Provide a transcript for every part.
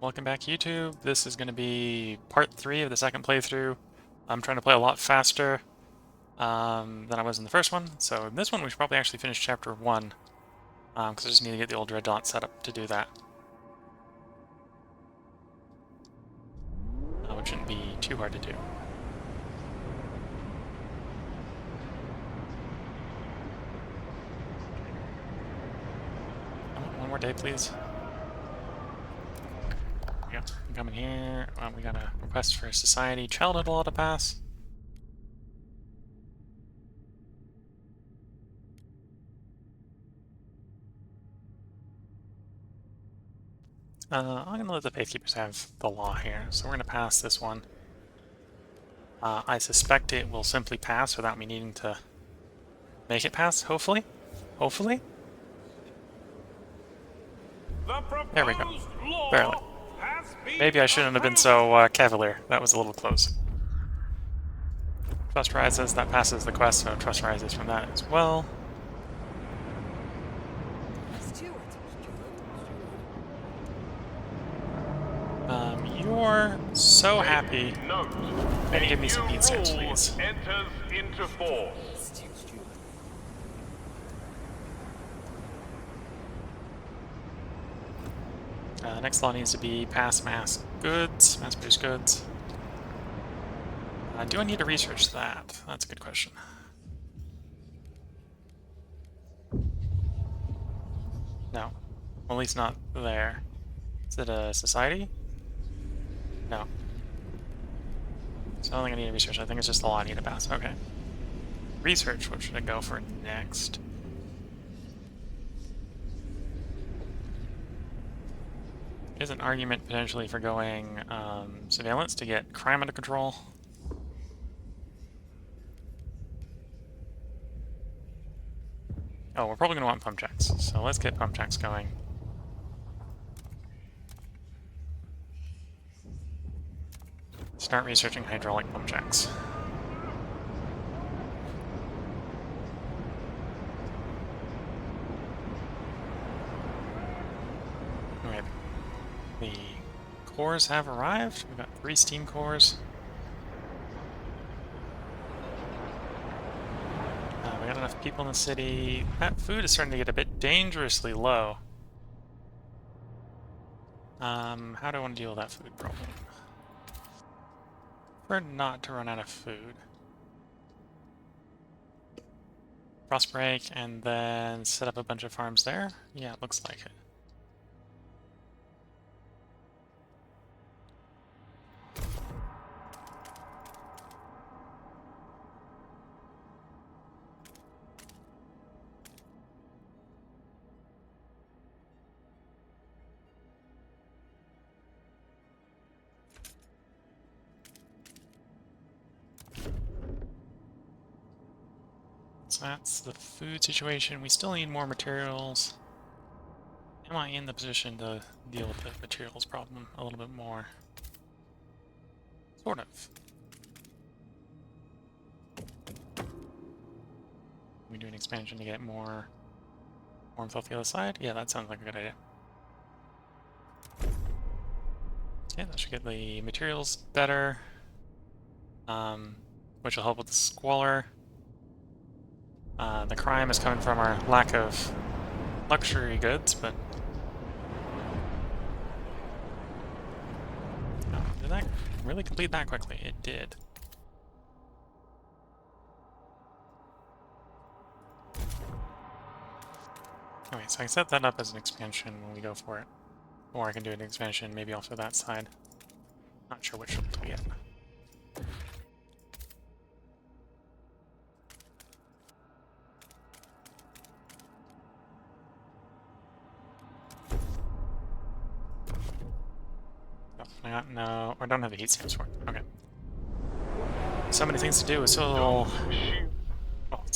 Welcome back, YouTube. This is going to be part 3 of the second playthrough. I'm trying to play a lot faster than I was in the first one, so in this one we should probably actually finish chapter 1, because I just need to get the old dreadnought set up to do that. Which shouldn't be too hard to do. One more day, please. Yeah, come in here. We got a request for a society childhood law to pass. I'm gonna let the Faithkeepers have the law here, so we're gonna pass this one. I suspect it will simply pass without me needing to make it pass, hopefully. Hopefully. There we go. Barely. Maybe I shouldn't have been so cavalier. That was a little close. Trust rises, that passes the quest, so trust rises from that as well. You're so happy. Maybe give me some beat stamps, please. Enters into force. Next law needs to be pass mass goods, mass-produced goods. Do I need to research that? That's a good question. No. Well, at least not there. Is it a society? No. So I don't think I need to research. I think it's just the law I need to pass. Okay. Research, what should I go for next? There's an argument potentially for going surveillance to get crime under control. Oh, we're probably going to want pump checks, so let's get pump checks going. Start researching hydraulic pump checks. Okay. The cores have arrived. We've got 3 steam cores. We got enough people in the city. That food is starting to get a bit dangerously low. How do I want to deal with that food problem? Prefer not to run out of food. Frostbreak, and then set up a bunch of farms there? Yeah, it looks like it. So that's the food situation. We still need more materials. Am I in the position to deal with the materials problem a little bit more? Sort of. We do an expansion to get more warmth off the other side? Yeah, that sounds like a good idea. Yeah, that should get the materials better. Which will help with the squalor. The crime is coming from our lack of luxury goods, but... Oh, did that really complete that quickly? It did. Okay, so I can set that up as an expansion when we go for it. Or I can do an expansion maybe also that side. Not sure which one to get. No, I don't have the heat stamps for it. Okay. So many things to do, so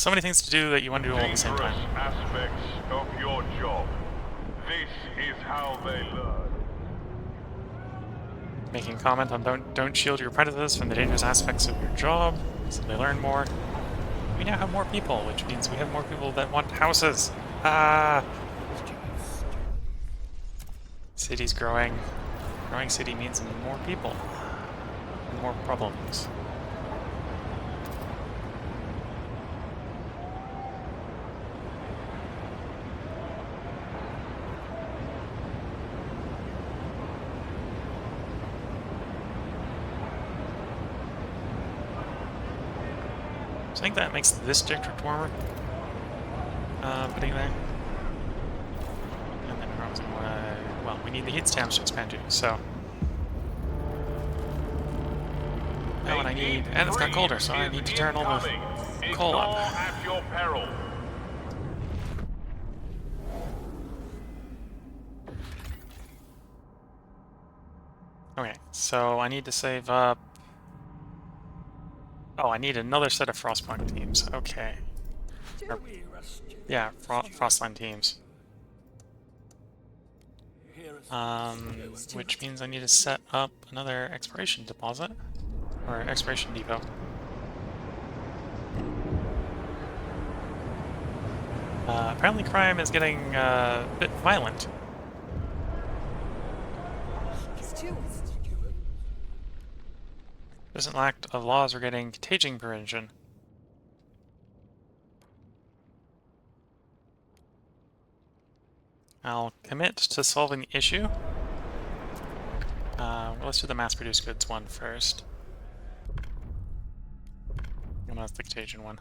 many things to do that you want to do all at the same time. Aspects of your job. This is how they learn. Making a comment on don't shield your apprentices from the dangerous aspects of your job, so they learn more. We now have more people, which means we have more people that want houses. Ah! City's growing. growing city means more people and more problems. I think that makes this district warmer. Putting there. And then we're also, well, we need the heat stamps to expand too, so. Oh, and I need, and it's got colder, so I need to turn all the coal up. At your peril. Okay, so I need to save up. Oh, I need another set of Frostpunk teams. Okay. Or, yeah, Frostland teams. Which means I need to set up another exploration deposit. Or exploration depot. Apparently crime is getting a bit violent. There's an lack of laws regarding contagion prevention. I'll commit to solving the issue. Well, let's do the mass-produced goods one first. And that's the contagion one.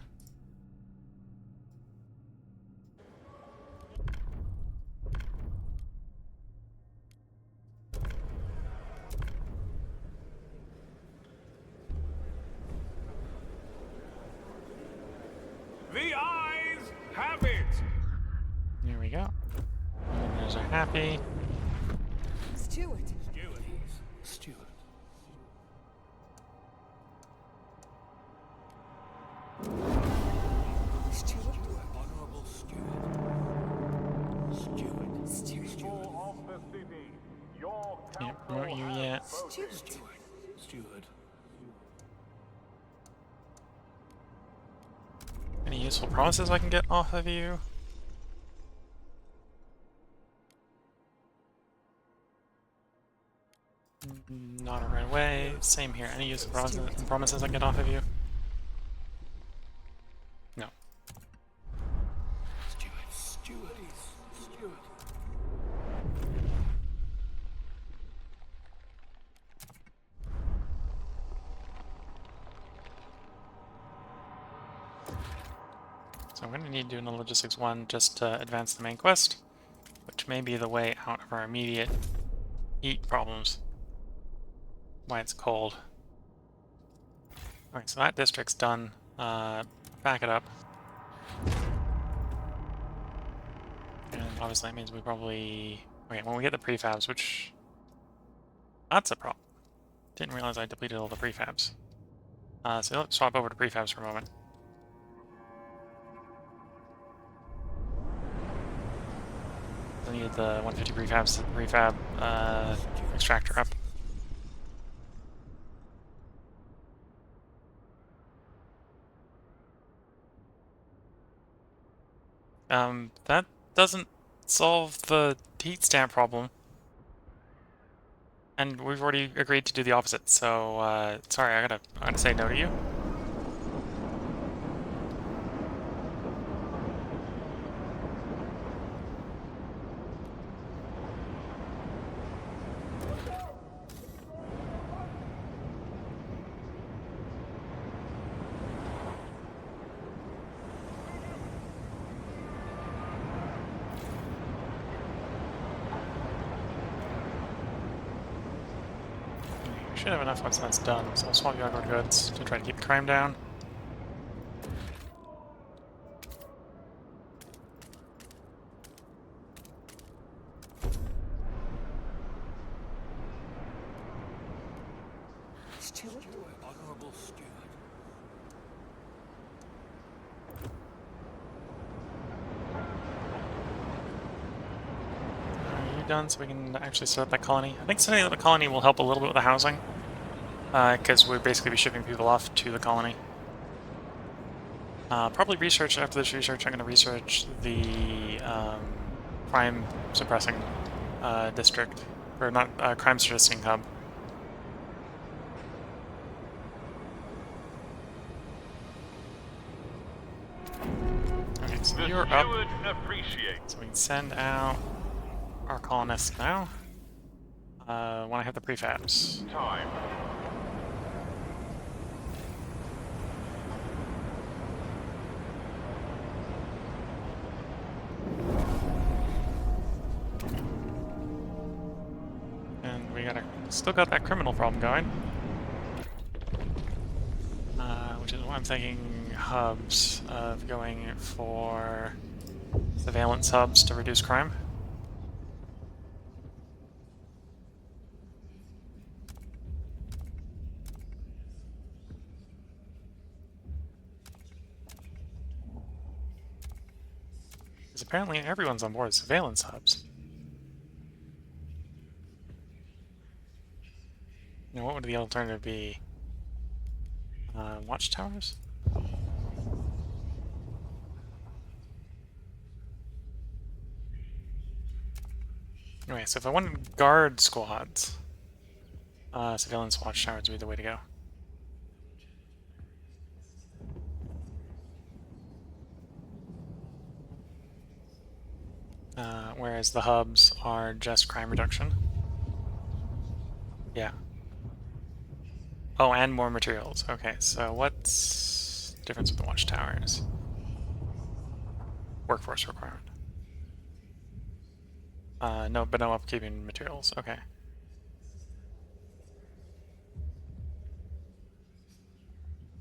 The eyes have it. Here we go. Engineers are happy. Steward. Steward. Steward. Honorable Steward. Steward. People of the city, your Can't promote you yet. Steward. Steward. Any useful promises I can get off of you? Not right away. Same here. Any useful promises I can get off of you? No. Steward. So I'm going to need to do a logistics one just to advance the main quest, which may be the way out of our immediate heat problems. Why it's cold. Okay, so that district's done. Back it up. And obviously that means we probably... Okay, when we get the prefabs, which... That's a problem. Didn't realize I depleted all the prefabs. So let's swap over to prefabs for a moment. I needed the 150 prefabs to prefab extractor up. That doesn't solve the heat stamp problem. And we've already agreed to do the opposite, so, sorry, I gotta say no to you. Should have enough once that's done, so I'll swap you outward goods to try to keep the crime down. Steward. Honorable Steward. Are you done so we can actually set up that colony? I think setting up the colony will help a little bit with the housing, because we'll basically be shipping people off to the colony. Probably research, after this research, I'm going to research the crime suppressing district Or not, crime statistics hub. Okay, so The you're up. steward appreciates. So we can send out our colonists now. When I have the prefabs. Time. And we still got that criminal problem going. Which is why I'm thinking hubs of going for surveillance hubs to reduce crime. Because apparently everyone's on board surveillance hubs. You know, what would the alternative be? Watchtowers? Anyway, so if I wanted guard squads, surveillance watchtowers would be the way to go. Whereas the hubs are just crime reduction. Yeah. Oh, and more materials. Okay, so what's the difference with the watchtowers? Workforce requirement. No, but no upkeeping materials. Okay.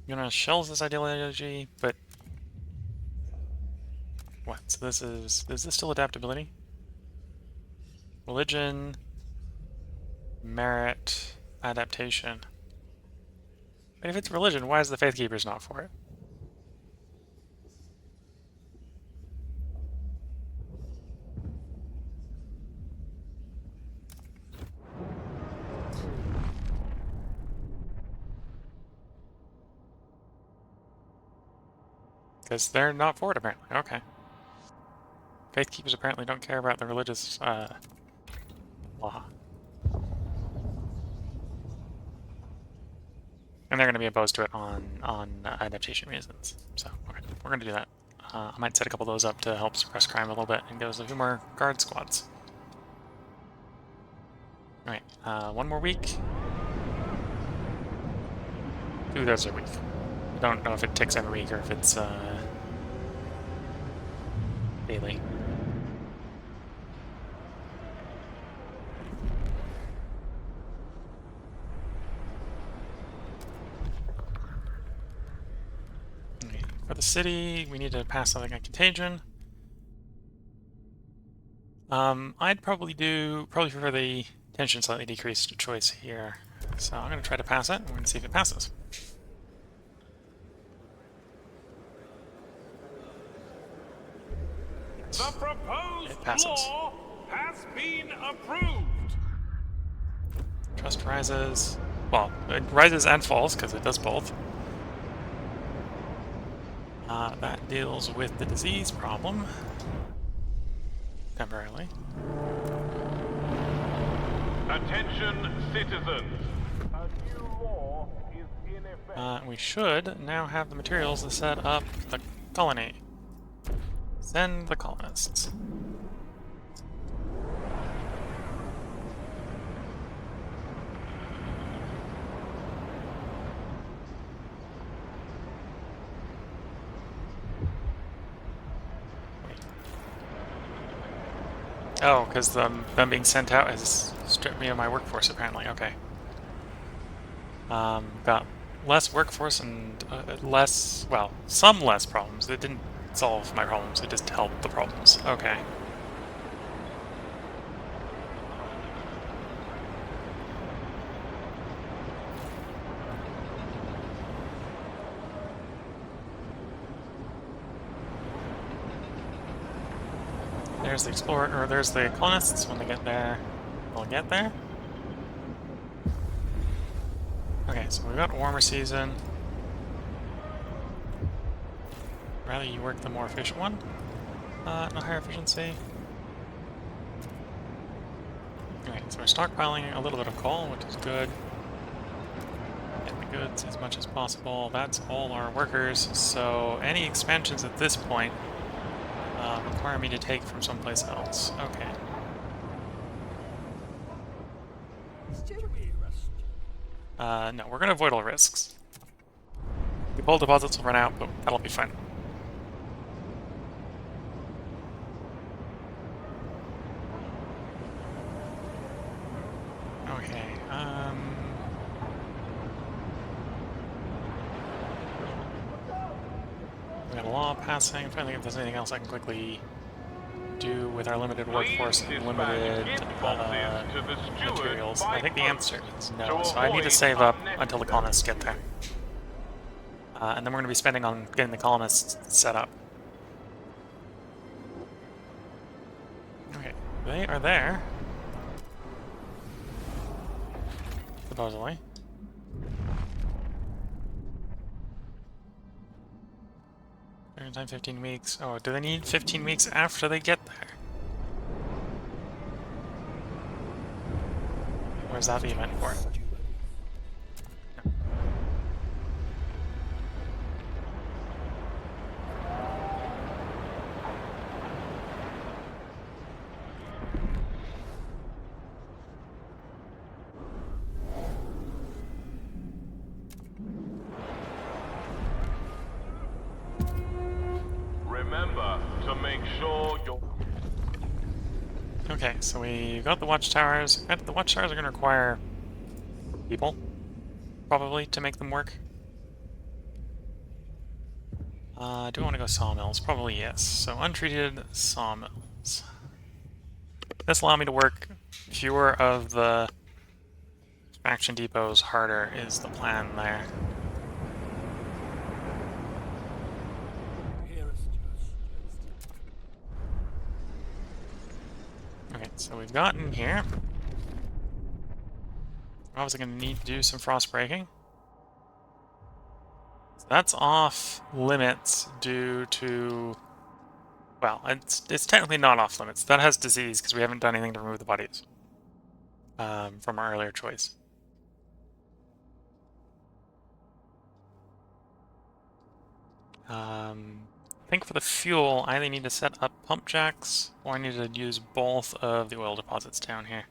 You know, shells this ideology, but what? So this is this still adaptability? Religion, merit, adaptation. But if it's religion, why is the Faith Keepers not for it? Because they're not for it, apparently. Okay. Faith Keepers apparently don't care about the religious, law. And they're going to be opposed to it on adaptation reasons. So, okay, we're going to do that. I might set a couple of those up to help suppress crime a little bit and give us a few more guard squads. Alright, one more week. 2/3 a week. I don't know if it ticks every week or if it's daily. Okay. For the city, we need to pass something on contagion. I'd probably prefer the tension slightly decreased choice here. So I'm going to try to pass it, and we're going to see if it passes. The proposed It passes. law has been approved. Trust rises. Well, it rises and falls, because it does both. That deals with the disease problem. Temporarily. Attention, citizens. A new law is in effect. We should now have the materials to set up the colony. Send the colonists. Oh, because them being sent out has stripped me of my workforce, apparently. Okay. Got less workforce and some less problems. It didn't solve my problems, it just helped the problems. Okay. There's the explorer, or there's the colonists. When they get there, they'll get there. Okay, so we've got warmer season. Rather you work the more efficient one. No higher efficiency. Alright, So we're stockpiling a little bit of coal, which is good. Get the goods as much as possible. That's all our workers, so any expansions at this point require me to take from someplace else. Okay. Steward. No, we're going to avoid all risks. The coal deposits will run out, but that'll be fine. Okay, we got a law passing. I'm trying to think if there's anything else I can quickly do with our limited workforce and limited materials. I think the answer is no, so I need to save up until the colonists get there. And then we're going to be spending on getting the colonists set up. Okay, they are there. Supposedly. Time 15 weeks. Oh, do they need 15 weeks after they get there? Or is that the event for it? Steward. Remember to make sure you're... Okay, so we got the watchtowers. The watchtowers are going to require people, probably, to make them work. Do I want to go sawmills? Probably yes. So untreated sawmills. This allows me to work fewer of the faction depots harder is the plan there. Here, steward. Okay, so we've gotten here. We're obviously going to need to do some frost breaking. So that's off limits due to... Well, it's technically not off limits. That has disease because we haven't done anything to remove the bodies from our earlier choice. I think for the fuel, I either need to set up pump jacks or I need to use both of the oil deposits down here.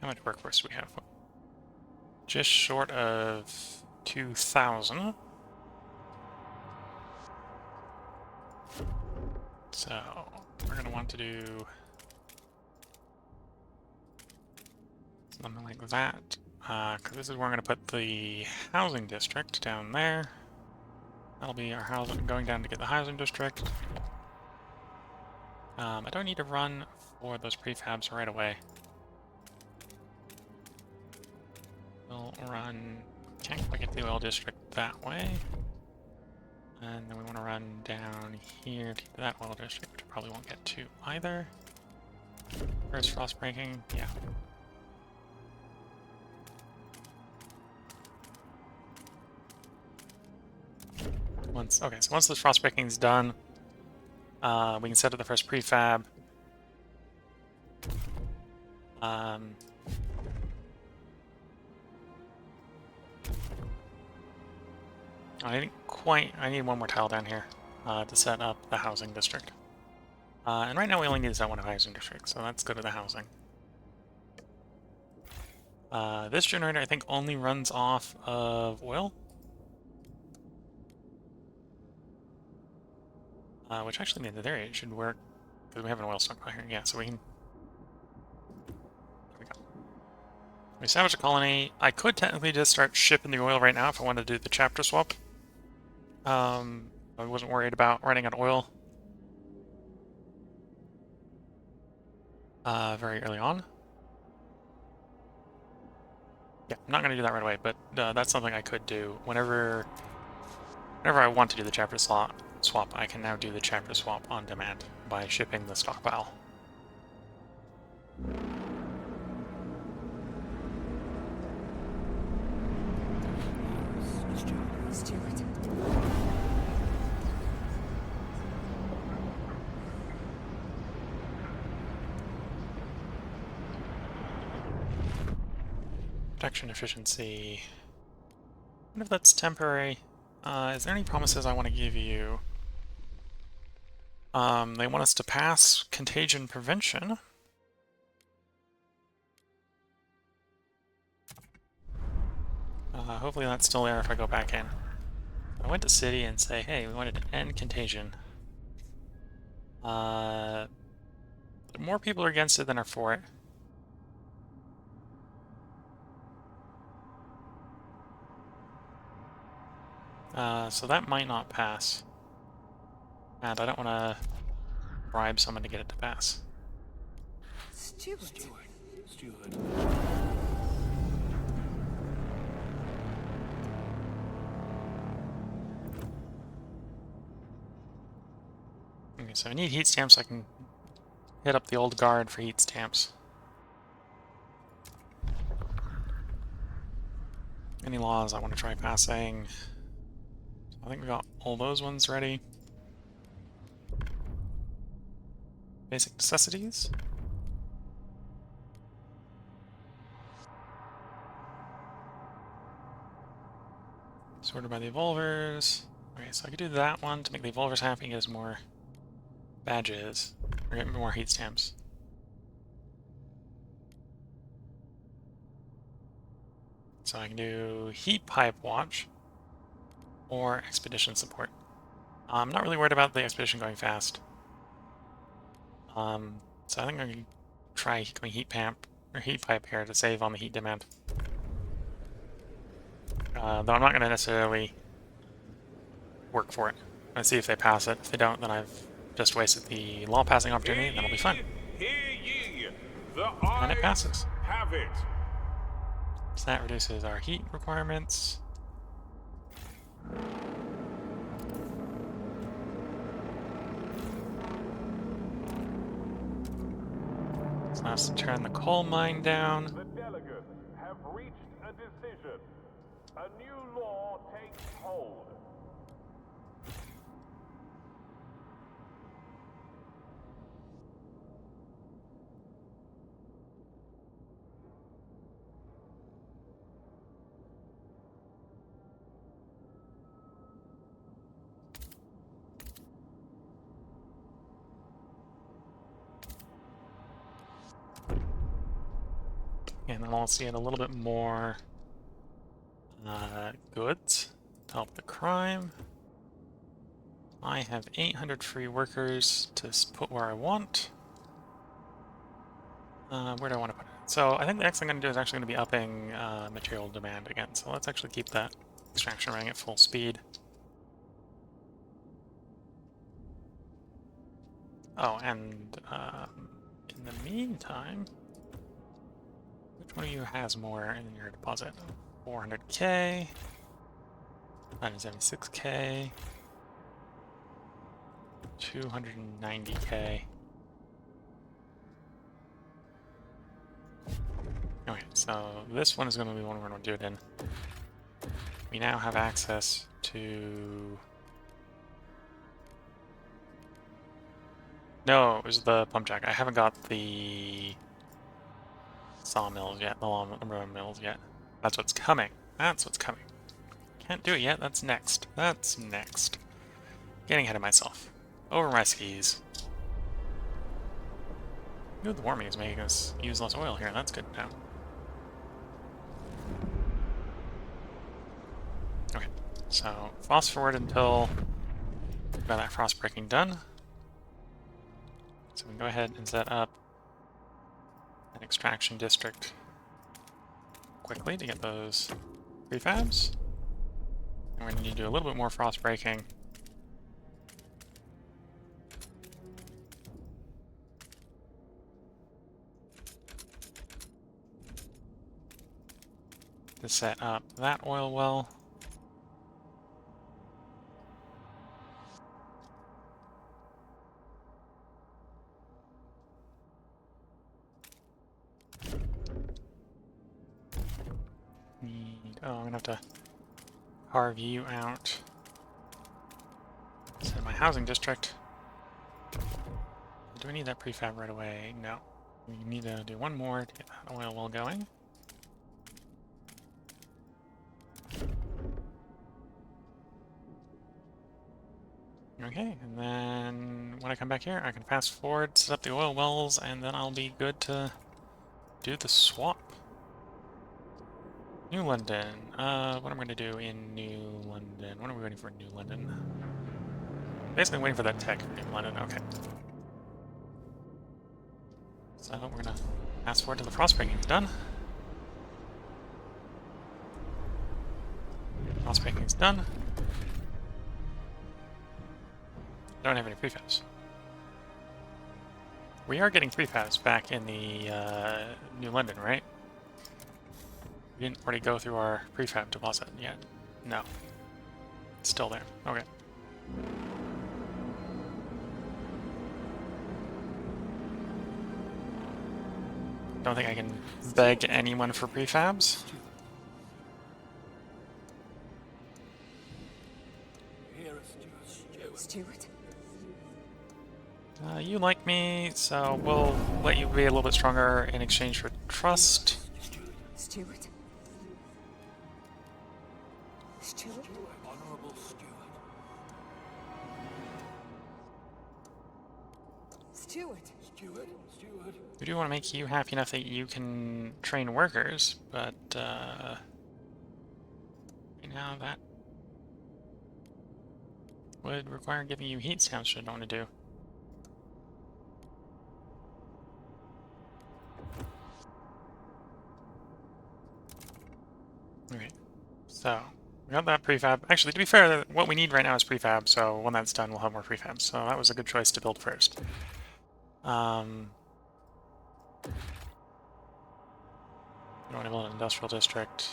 How much workforce do we have? Just short of 2,000. So, we're going to want to do something like that. Because this is where I'm going to put the housing district down there. That'll be our housing, going down to get the housing district. I don't need to run for those prefabs right away. We'll run, can't quite get to the oil district that way. And then we want to run down here to that oil district, which I probably won't get to either. Where's frost breaking? Yeah. Okay, so once the frost breaking is done, we can set up the first prefab. I didn't quite. I need one more tile down here to set up the housing district. And right now we only need to set one housing district, so let's go to the housing. This generator, I think, only runs off of oil. Which actually means that it should work, because we have an oil stockpile here. Yeah, so we can... There we go. We established a colony. I could technically just start shipping the oil right now if I wanted to do the chapter swap. I wasn't worried about running out of oil very early on. Yeah, I'm not going to do that right away, but that's something I could do. Whenever I want to do the chapter swap, I can now do the chapter swap on demand by shipping the stockpile. Steward. Production efficiency. I wonder if that's temporary. Is there any promises I want to give you? They want us to pass contagion prevention. Hopefully that's still there if I go back in. I went to city and say, hey, we wanted to end contagion. More people are against it than are for it. So that might not pass. And I don't want to bribe someone to get it to pass. Steward. Steward. Okay, so I need heat stamps so I can hit up the old guard for heat stamps. Any laws I want to try passing? I think we got all those ones ready. Basic necessities. Sorted by the evolvers. Okay, so I could do that one to make the evolvers happy and get us more badges. Or get more heat stamps. So I can do heat pipe watch or expedition support. I'm not really worried about the expedition going fast. So I think I'm gonna try going heat pipe here to save on the heat demand. Though I'm not gonna necessarily work for it. I'm gonna see if they pass it. If they don't, then I've just wasted the law passing opportunity, and that'll be fun. Hear ye! The And it eyes passes. have it. So that reduces our heat requirements. So now let's turn the coal mine down. The delegates have reached a decision. A new law takes hold. And then I'll see it a little bit more goods to help the crime. I have 800 free workers to put where I want. Where do I want to put it? So I think the next thing I'm going to do is actually going to be upping material demand again. So let's actually keep that extraction running at full speed. Oh, and in the meantime, which one of you has more in your deposit? 400k, 176k, 290k. Okay, so this one is going to be the one we're going to do it in. We now have access to... No, it was the pump jack. I haven't got the sawmills yet, the lumber mills yet. That's what's coming. That's what's coming. Can't do it yet. That's next. That's next. Getting ahead of myself. Over my skis. Ooh, the warming is making us use less oil here. That's good now. Okay, so fast forward until we've got that frost breaking done. So we can go ahead and set up an extraction district quickly to get those prefabs. And we're going to need to do a little bit more frost breaking. To set up that oil well. Oh, I'm gonna have to carve you out. Set my housing district. Do we need that prefab right away? No. We need to do one more to get that oil well going. Okay, and then when I come back here, I can fast forward, set up the oil wells, and then I'll be good to do the swap. New London. What I'm going to do in New London? What are we waiting for in New London? Basically waiting for that tech for New London. Okay. So we're going to fast forward to the frostbreaking's done. Frostbreaking's done. Don't have any prefabs. We are getting prefabs back in the New London, right? We didn't already go through our prefab deposit yet. No. It's still there. Okay. Don't think I can beg anyone for prefabs. Here, Stuart. Steward? You like me, so we'll let you be a little bit stronger in exchange for trust. Steward? Steward? Honorable Stuart. Steward? Stuart. Stuart. We do want to make you happy enough that you can train workers, but right now that would require giving you heat stamps, which I don't want to do. Okay, so we got that prefab. Actually, to be fair, what we need right now is prefab, so when that's done, we'll have more prefabs. So that was a good choice to build first. You don't want to build an industrial district.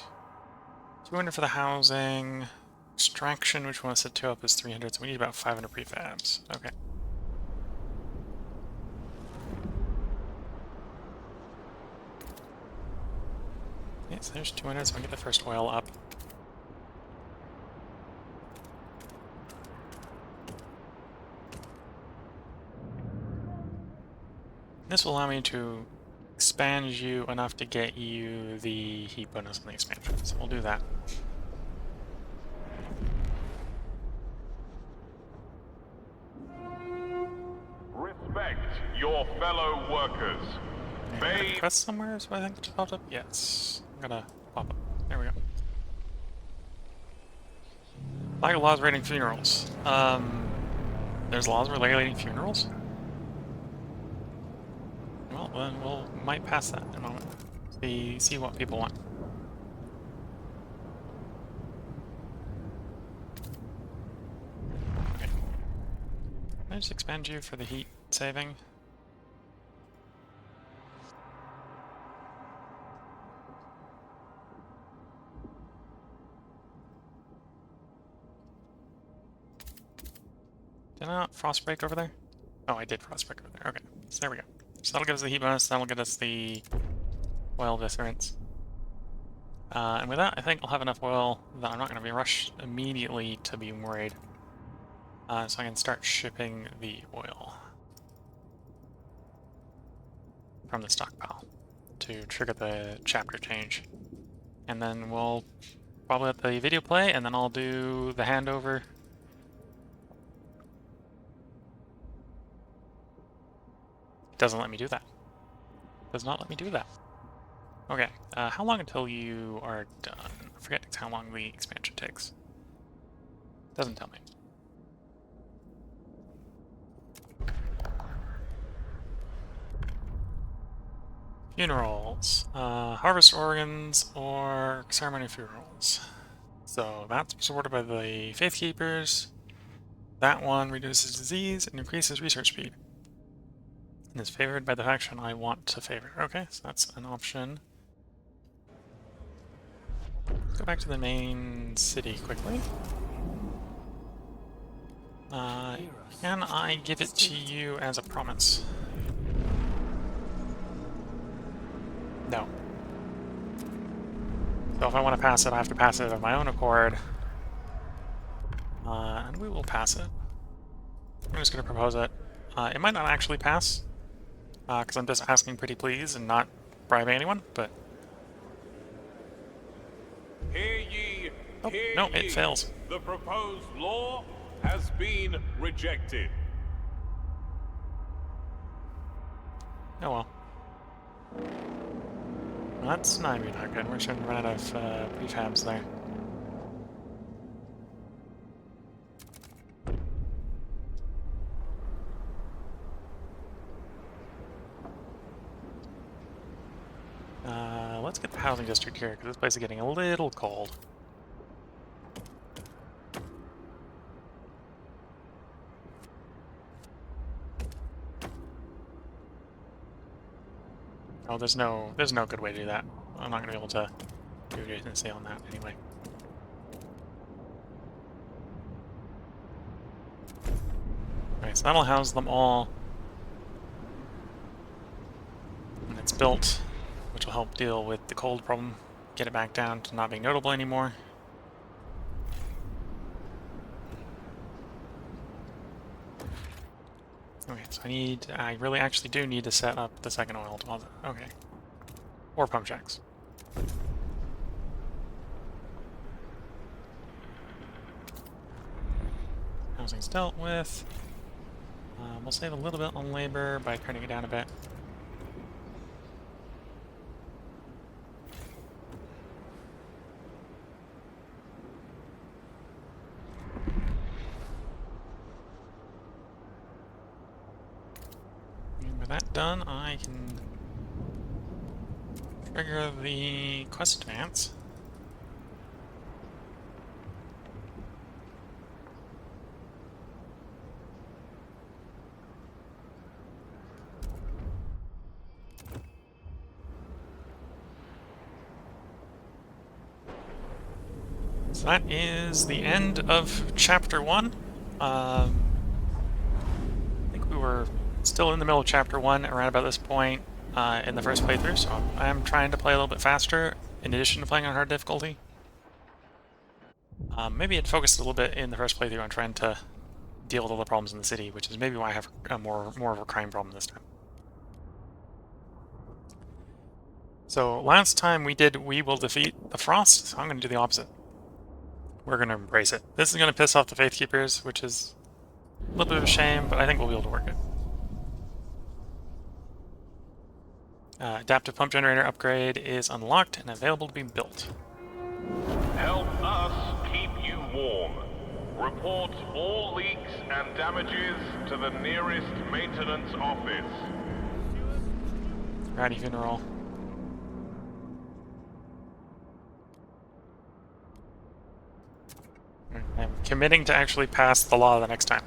200 for the housing. Extraction, which we want to set 2 up, is 300, so we need about 500 prefabs. Okay. Okay, so there's 200, so we can get the first oil up. This will allow me to expand you enough to get you the heat bonus on the expansion, so we'll do that. Respect your fellow workers. Bathe Press somewhere, so I think it just popped up? Yes. I'm gonna pop up. There we go. Lack of laws regulating funerals. There's laws regulating funerals? Well, then we'll might pass that in a moment. See what people want. Okay. Can I just expand you for the heat saving? Did I not frostbreak over there? Oh, I did frostbreak over there. Okay, so there we go. So that'll give us the heat bonus, that'll get us the oil difference. And with that, I think I'll have enough oil that I'm not going to be rushed immediately to be worried. So I can start shipping the oil from the stockpile to trigger the chapter change. And then we'll probably let the video play, and then I'll do the handover. Doesn't let me do that. Does not let me do that. Okay, how long until you are done? I forget how long the expansion takes. Doesn't tell me. Funerals. Harvest organs or ceremony funerals. So that's supported by the Faith Keepers. That one reduces disease and increases research speed. And is favored by the faction I want to favor. Okay, so that's an option. Let's go back to the main city quickly. Can I give it to you as a promise? No. So if I want to pass it, I have to pass it of my own accord. And we will pass it. I'm just going to propose it. It might not actually pass, because I'm just asking pretty please and not bribing anyone, but... Hear ye, Oh, hear no, ye. it fails. The proposed law has been rejected. Oh well. Well, that's not even not good. We're starting to run out of prefabs there. Let's get the housing district here, because this place is getting a little cold. Oh, there's no good way to do that. I'm not gonna be able to do adjacency on that anyway. Alright, so that'll house them all. And it's built, which will help deal with the cold problem. Get it back down to not being notable anymore. Okay, so I really actually do need to set up the second oil deposit. Okay. Or pump jacks. Housing's dealt with. We'll save a little bit on labor by turning it down a bit. And with that done, I can trigger the quest advance. So that is the end of Chapter 1. I think we were still in the middle of Chapter 1 around about this point in the first playthrough, so I am trying to play a little bit faster in addition to playing on hard difficulty. Maybe it focused a little bit in the first playthrough on trying to deal with all the problems in the city, which is maybe why I have more of a crime problem this time. So last time we will defeat the Frost, so I'm going to do the opposite. We're going to embrace it. This is going to piss off the Faith Keepers, which is a little bit of a shame, but I think we'll be able to work it. Adaptive pump generator upgrade is unlocked and available to be built. Help us keep you warm. Report all leaks and damages to the nearest maintenance office. Righty, funeral. I'm committing to actually pass the law the next time.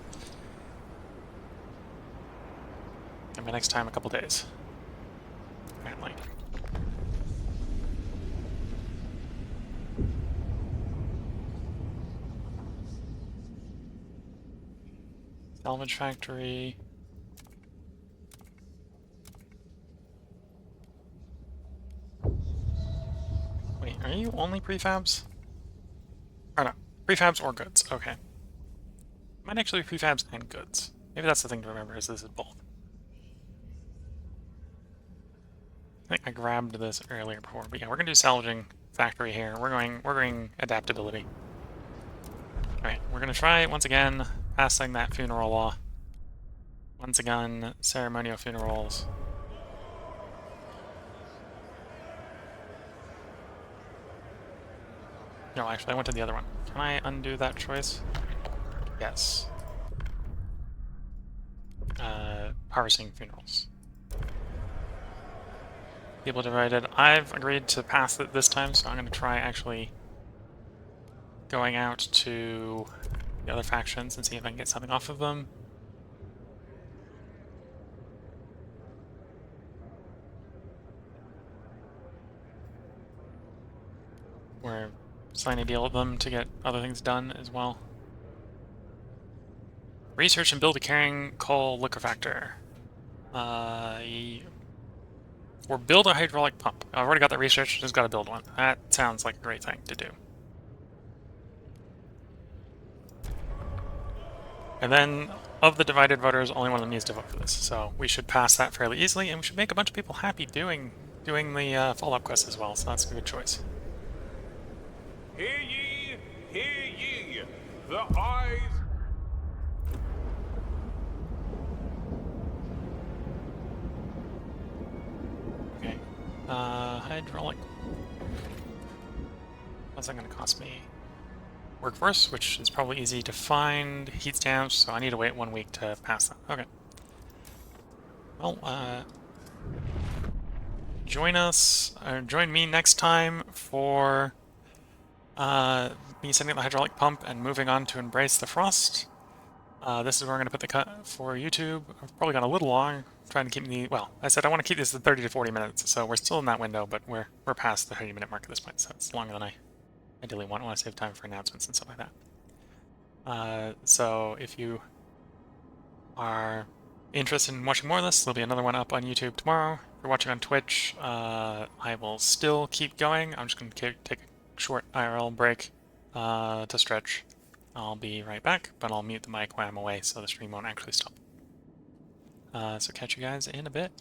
And by next time, a couple days. Apparently. Salvage factory. Wait, are you only prefabs? Or no, prefabs or goods. Okay. Might actually be prefabs and goods. Maybe that's the thing to remember, is this is both. I think I grabbed this earlier before, but yeah, we're gonna do salvaging factory here. We're going adaptability. Alright, we're gonna try once again passing that funeral law. Once again, ceremonial funerals. No, actually, I went to the other one. Can I undo that choice? Yes. Harvesting funerals. People divided. I've agreed to pass it this time, so I'm going to try actually going out to the other factions and see if I can get something off of them. We're signing a deal with them to get other things done as well. Research and build a carrying coal liquefactor. Or build a hydraulic pump. I've already got that research, just gotta build one. That sounds like a great thing to do. And then, of the divided voters, only one of them needs to vote for this. So we should pass that fairly easily, and we should make a bunch of people happy doing the follow-up quest as well, so that's a good choice. Hear ye, the eyes Hydraulic. What's that going to cost me? Workforce, which is probably easy to find. Heat stamps, so I need to wait 1 week to pass that. Okay. Well, join me next time for me setting up the hydraulic pump and moving on to embrace the frost. This is where I'm going to put the cut for YouTube. I've probably gone a little long, trying to keep the, well, I said I want to keep this at 30 to 40 minutes, so we're still in that window, but we're past the 30-minute mark at this point, so it's longer than I ideally want. I want to save time for announcements and stuff like that. So if you are interested in watching more of this, there'll be another one up on YouTube tomorrow. If you're watching on Twitch, I will still keep going. I'm just going to take a short IRL break to stretch. I'll be right back, but I'll mute the mic when I'm away so the stream won't actually stop. So catch you guys in a bit.